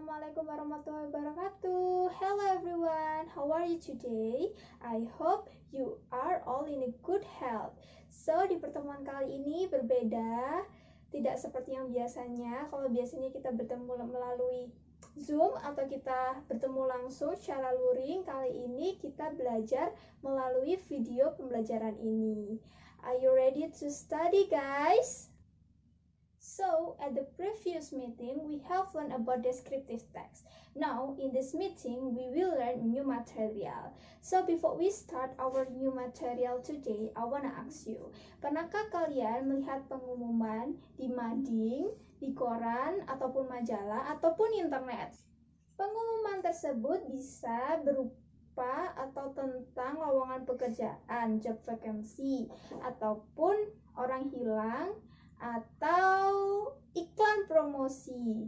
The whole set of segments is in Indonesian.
Assalamualaikum warahmatullahi wabarakatuh. Hello everyone, how are you today? I hope you are all in a good health. So, di pertemuan kali ini berbeda, tidak seperti yang biasanya. Kalau biasanya kita bertemu melalui Zoom atau kita bertemu langsung secara luring, kali ini kita belajar melalui video pembelajaran ini. Are you ready to study, guys? So, at the previous meeting, we have learned about descriptive text. Now, in this meeting, we will learn new material. So, before we start our new material today, I wanna ask you, pernahkah kalian melihat pengumuman di mading, di koran, ataupun majalah, ataupun internet? Pengumuman tersebut bisa berupa atau tentang lowongan pekerjaan, job vacancy, ataupun orang hilang, atau iklan promosi.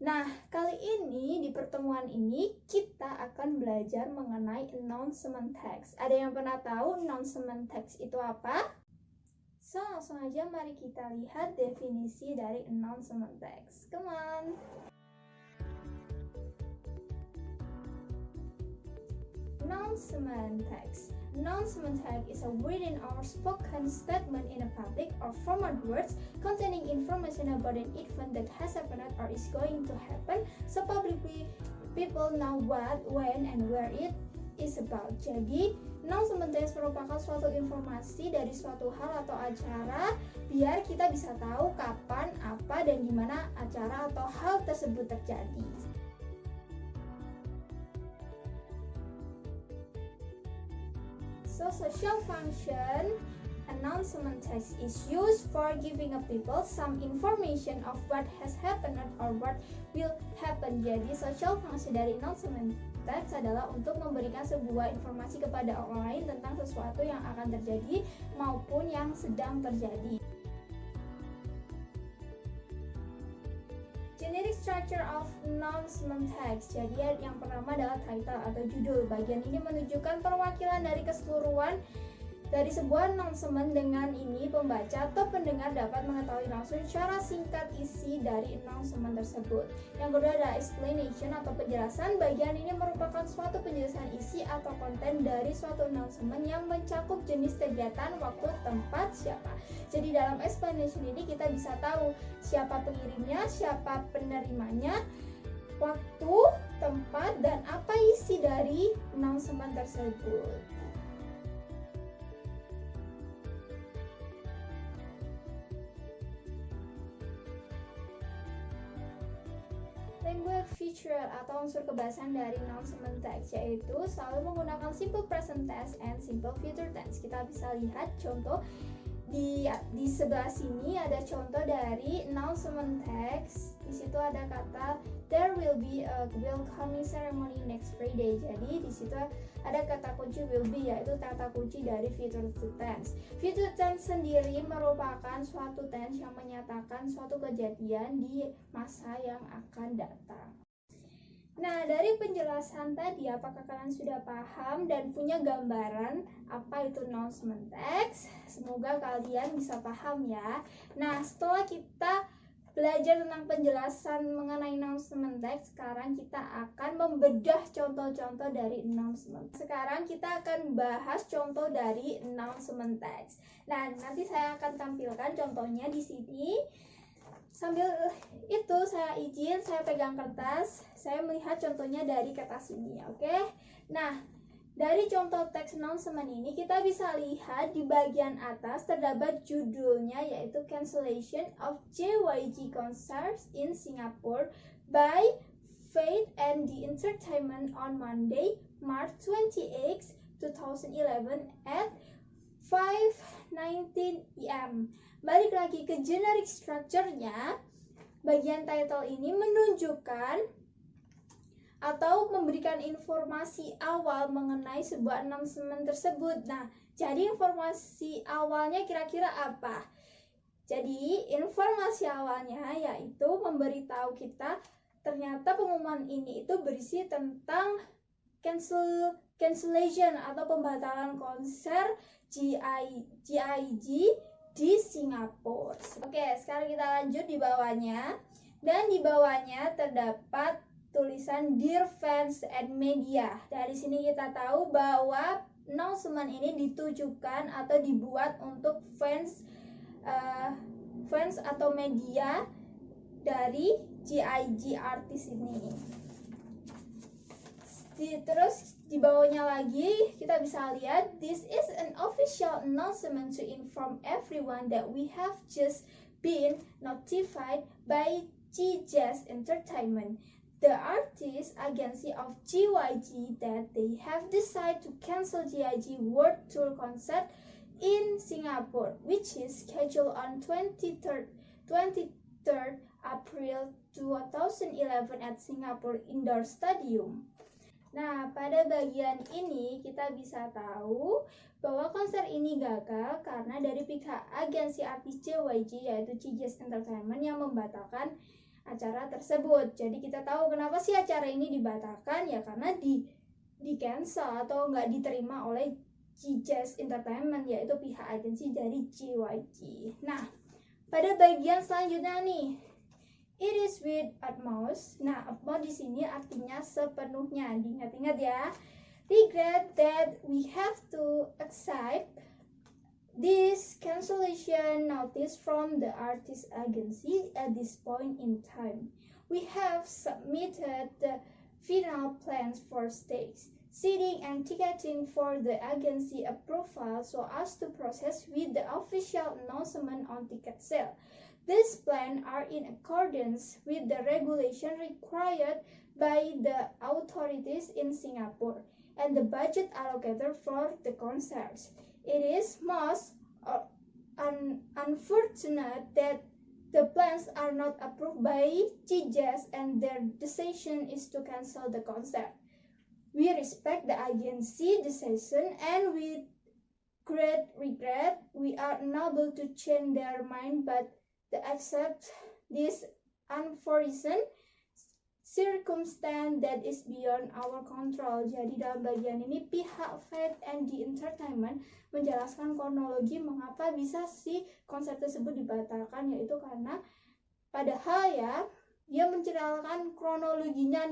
Nah, kali ini di pertemuan ini kita akan belajar mengenai announcement text. Ada yang pernah tahu announcement text itu apa? So, langsung aja mari kita lihat definisi dari announcement text. Come on! Announcement text. Announcement text is a written or spoken statement in a public or formal words containing information about an event that has happened or is going to happen, so publicly people know what, when, and where it is about. Jadi, announcement text merupakan suatu informasi dari suatu hal atau acara biar kita bisa tahu kapan, apa, dan di mana acara atau hal tersebut terjadi. So, social function announcement text is used for giving a people some information of what has happened or what will happen. Jadi, social function dari announcement text adalah untuk memberikan sebuah informasi kepada orang lain tentang sesuatu yang akan terjadi maupun yang sedang terjadi. Generic structure of announcement text. Jadi yang pertama adalah title atau judul. Bagian ini menunjukkan perwakilan dari keseluruhan dari sebuah announcement. Dengan ini pembaca atau pendengar dapat mengetahui langsung secara singkat isi dari announcement tersebut. Yang kedua adalah explanation atau penjelasan. Bagian ini merupakan suatu penjelasan isi atau konten dari suatu announcement yang mencakup jenis kegiatan, waktu, tempat, siapa. Jadi dalam explanation ini kita bisa tahu siapa pengirimnya, siapa penerimanya, waktu, tempat, dan apa isi dari announcement tersebut. Language feature atau unsur kebahasan dari announcement text yaitu selalu menggunakan simple present tense and simple future tense. Kita bisa lihat contoh di sebelah sini ada contoh dari announcement text. Di situ ada kata there will be a welcoming ceremony next Friday. Jadi di situ ada kata kunci will be, yaitu kata kunci dari future tense. Future tense sendiri merupakan suatu tense yang menyatakan suatu kejadian di masa yang akan datang. Nah, dari penjelasan tadi, apakah kalian sudah paham dan punya gambaran apa itu announcement text? Semoga kalian bisa paham ya. Nah, setelah kita belajar tentang penjelasan mengenai announcement text, sekarang kita akan membedah contoh-contoh dari announcement. Sekarang kita akan bahas contoh dari announcement text. Nah, nanti saya akan tampilkan contohnya di sini. Sambil itu saya pegang kertas, saya melihat contohnya dari kertas ini, oke? Nah, dari contoh teks announcement ini kita bisa lihat di bagian atas terdapat judulnya yaitu Cancellation of JYG Concerts in Singapore by Faith and the Entertainment on Monday, March 28, 2011 at 5:19 AM. Balik lagi ke generic structure-nya, bagian title ini menunjukkan atau memberikan informasi awal mengenai sebuah announcement tersebut. Nah, jadi informasi awalnya kira-kira apa? Jadi, informasi awalnya yaitu memberitahu kita ternyata pengumuman ini itu berisi tentang cancellation atau pembatalan konser JYG di Singapura. Oke, sekarang kita lanjut di bawahnya. Dan di bawahnya terdapat tulisan Dear Fans and Media. Dari sini kita tahu bahwa announcement ini ditujukan atau dibuat untuk fans atau media dari GIG artis ini. Terus di bawahnya lagi kita bisa lihat, this is an official announcement to inform everyone that we have just been notified by G-Jazz Entertainment, the artist agency of GYG, that they have decided to cancel GIG World Tour concert in Singapore, which is scheduled on 23rd April 2011 at Singapore Indoor Stadium. Nah, pada bagian ini kita bisa tahu bahwa konser ini gagal karena dari pihak agensi artis JYG yaitu G-Jazz Entertainment yang membatalkan acara tersebut. Jadi kita tahu kenapa sih acara ini dibatalkan, ya karena di cancel atau nggak diterima oleh G-Jazz Entertainment yaitu pihak agensi dari JYG. Nah, pada bagian selanjutnya nih, it is with utmost. Nah, utmost di sini artinya sepenuhnya. Diingat-ingat ya. Regret that we have to accept this cancellation notice from the artist agency at this point in time. We have submitted the final plans for stage, seating and ticketing for the agency approval so as to process with the official announcement on ticket sale. These plans are in accordance with the regulation required by the authorities in Singapore and the budget allocated for the concerts. It is most unfortunate that the plans are not approved by G-Jazz and their decision is to cancel the concert. We respect the agency decision and with great regret we are unable to change their mind, but to accept this unforeseen circumstance that is beyond our control. Jadi dalam bagian ini pihak Fate and the Entertainment menjelaskan kronologi mengapa bisa si konser tersebut dibatalkan, yaitu karena padahal ya dia menceritakan kronologinya,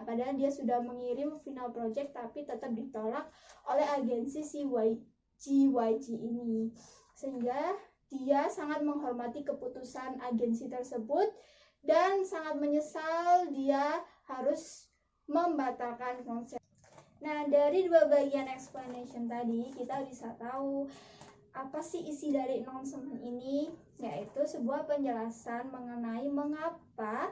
padahal dia sudah mengirim final project tapi tetap ditolak oleh agensi si GYG ini, sehingga dia sangat menghormati keputusan agensi tersebut dan sangat menyesal dia harus membatalkan konser. Nah, dari dua bagian explanation tadi kita bisa tahu apa sih isi dari announcement ini, yaitu sebuah penjelasan mengenai mengapa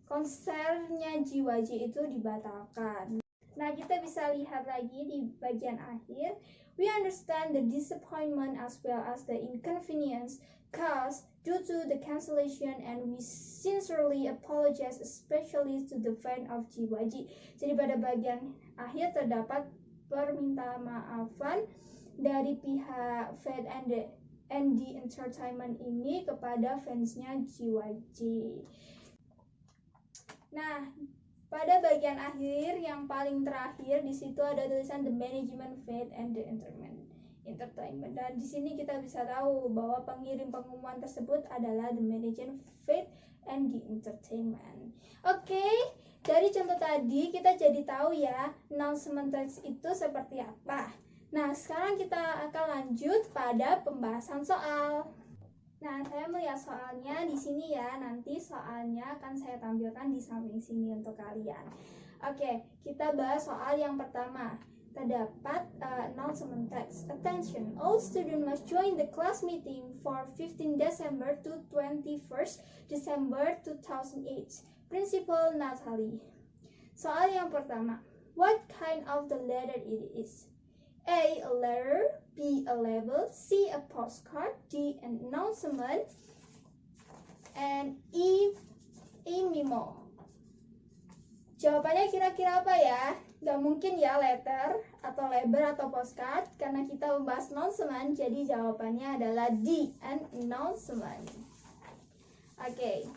konsernya GYG itu dibatalkan. Nah, kita bisa lihat lagi di bagian akhir. We understand the disappointment as well as the inconvenience caused due to the cancellation and we sincerely apologize especially to the fan of GYG. Jadi pada bagian akhir terdapat permintaan maafan dari pihak Fate and the Entertainment ini kepada fansnya GYG. Nah, pada bagian akhir yang paling terakhir di situ ada tulisan the management Fate and the Entertainment, dan di sini kita bisa tahu bahwa pengirim pengumuman tersebut adalah the management Fate and the Entertainment. Oke, dari contoh tadi kita jadi tahu ya announcement text itu seperti apa. Nah, sekarang kita akan lanjut pada pembahasan soal. Nah, saya melihat soalnya di sini ya. Nanti soalnya akan saya tampilkan di samping sini untuk kalian. Oke, kita bahas soal yang pertama. Terdapat announcement text. Attention, all students must join the class meeting for 15 December to 21st December 2008. Principal Natalie. Soal yang pertama. What kind of the letter it is? A letter, B a label, C a postcard, D an announcement, and E a memo. Jawabannya kira-kira apa ya? Gak mungkin ya letter atau label atau postcard karena kita membahas announcement, jadi jawabannya adalah D, an announcement. Oke.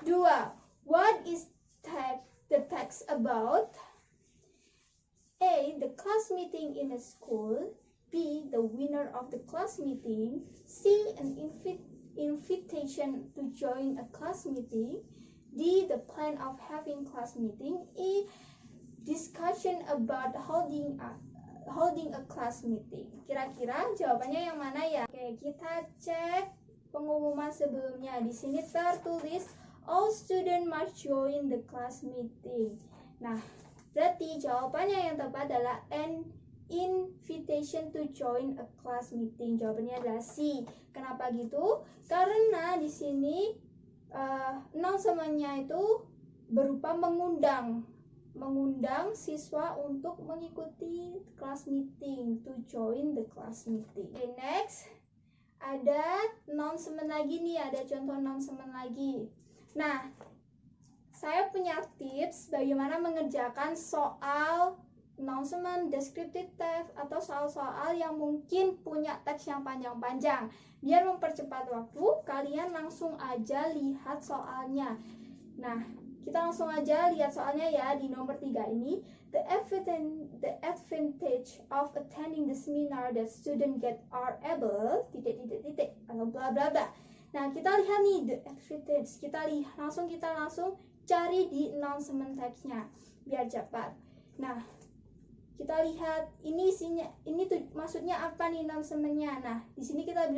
2. What is the text about? A. The class meeting in a school. B. The winner of the class meeting. C. An invitation to join a class meeting. D. The plan of having class meeting. E. Discussion about holding a class meeting. Kira-kira jawabannya yang mana ya? Oke, kita cek pengumuman sebelumnya. Di sini tertulis all student must join the class meeting. Nah, berarti jawabannya yang tepat adalah an invitation to join a class meeting. Jawabannya adalah C. Kenapa gitu? Karena di sini announcement-nya itu berupa mengundang siswa untuk mengikuti class meeting, to join the class meeting. Okay, next ada announcement lagi nih, ada contoh announcement lagi. Nah, saya punya tips bagaimana mengerjakan soal announcement, descriptive text, atau soal-soal yang mungkin punya teks yang panjang-panjang. Biar mempercepat waktu, kalian langsung aja lihat soalnya. Nah, kita langsung aja lihat soalnya ya di nomor 3 ini. The advantage of attending the seminar that student get are able atau bla bla bla. Nah, kita lihat nih the advantage. Kita langsung cari di announcement text-nya biar cepat. Nah, kita lihat ini isinya, ini tuh maksudnya apa nih announcement-nya. Nah, di sini kita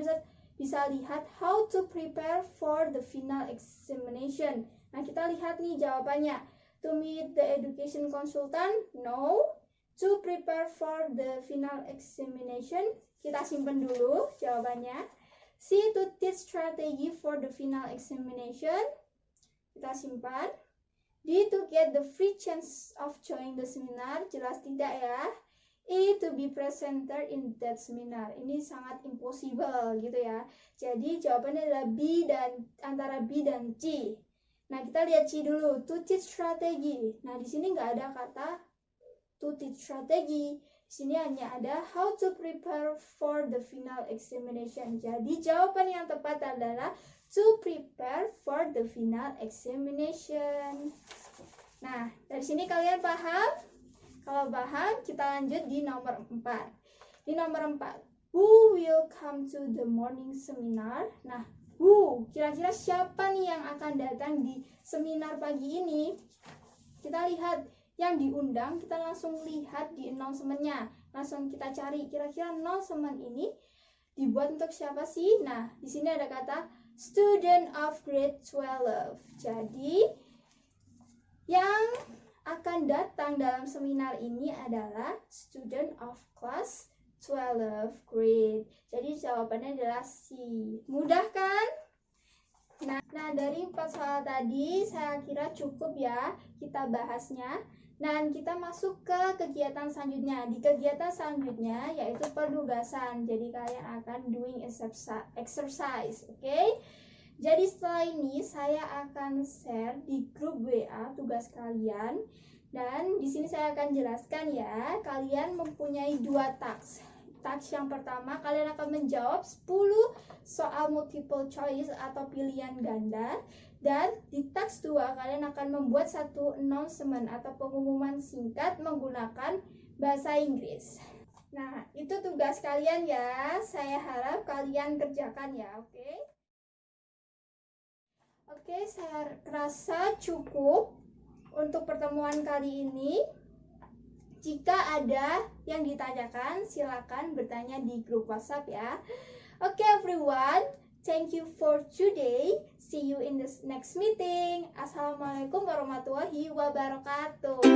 bisa lihat how to prepare for the final examination. Nah, kita lihat nih jawabannya. To meet the education consultant, no. To prepare for the final examination, kita simpan dulu jawabannya. C. To teach strategy for the final examination, kita simpan. D. To get the free chance of joining the seminar, jelas tidak ya. E. To be presenter in that seminar, ini sangat impossible gitu ya. Jadi jawabannya adalah B, dan antara B dan C. Nah, kita lihat C dulu, to teach strategy. Nah, di sini nggak ada kata to teach strategy. Di sini hanya ada how to prepare for the final examination. Jadi jawaban yang tepat adalah to prepare for the final examination. Nah, dari sini kalian paham? Kalau paham, kita lanjut di nomor 4. Di nomor 4, who will come to the morning seminar? Nah, kira-kira siapa nih yang akan datang di seminar pagi ini? Kita lihat yang diundang, kita langsung lihat di announcement-nya. Langsung kita cari kira-kira announcement ini dibuat untuk siapa sih? Nah, di sini ada kata student of grade 12. Jadi, yang akan datang dalam seminar ini adalah student of class 12 grade. Jadi jawabannya adalah C. Mudah kan? Nah, dari 4 soal tadi saya kira cukup ya kita bahasnya. Dan kita masuk ke kegiatan selanjutnya. Di kegiatan selanjutnya yaitu penugasan. Jadi kalian akan doing exercise, oke? Jadi setelah ini saya akan share di grup WA tugas kalian. Dan di sini saya akan jelaskan ya, kalian mempunyai 2 task. Task yang pertama, kalian akan menjawab 10 soal multiple choice atau pilihan ganda. Dan di task 2, kalian akan membuat satu announcement atau pengumuman singkat menggunakan bahasa Inggris. Nah, itu tugas kalian ya. Saya harap kalian kerjakan ya, oke? Oke, saya rasa cukup untuk pertemuan kali ini. Jika ada yang ditanyakan, silakan bertanya di grup WhatsApp ya. Oke, everyone, thank you for today. See you in the next meeting. Assalamualaikum warahmatullahi wabarakatuh.